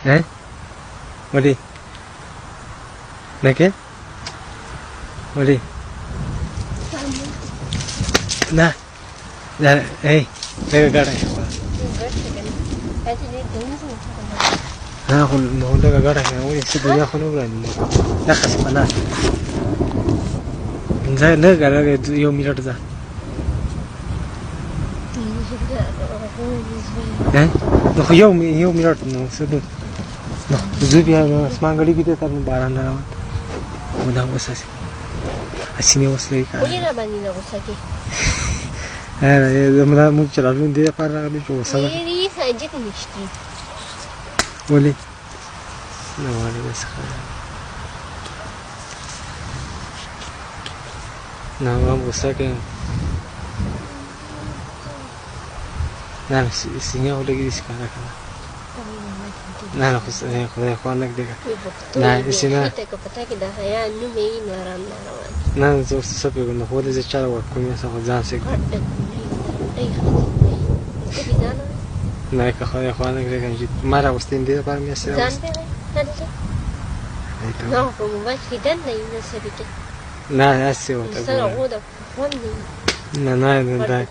Eh? ولي لكن ولي لا لا اي لا قاعد ها هو ده قاعد هو يسد ياخذ ولا لا خص انا زي لا قاعد يوم يرد ها نو يوم يرد نو سد نو زوبيا اسمان غادي كده تر باران ودا وساسي اسيني وسلي كا ويلا بنينا وساكي مدا مو چلالون دي پارا غادي جو وسا يري ساجت نشتي ولي نو علي بس نو وساكي نعم سينيا ولا جدي سكانا كنا نعم خص خذ اخوانك ديك نعم سينا نعم زوج سبب انه هو اللي زشار وكم يسوي زان سك نعم خذ اخوانك ديك نجيب مرة وستين دي بار ميسر زان نعم فمباش كده نينسبك نعم اسي وتقول سنعود فوني نعم نعم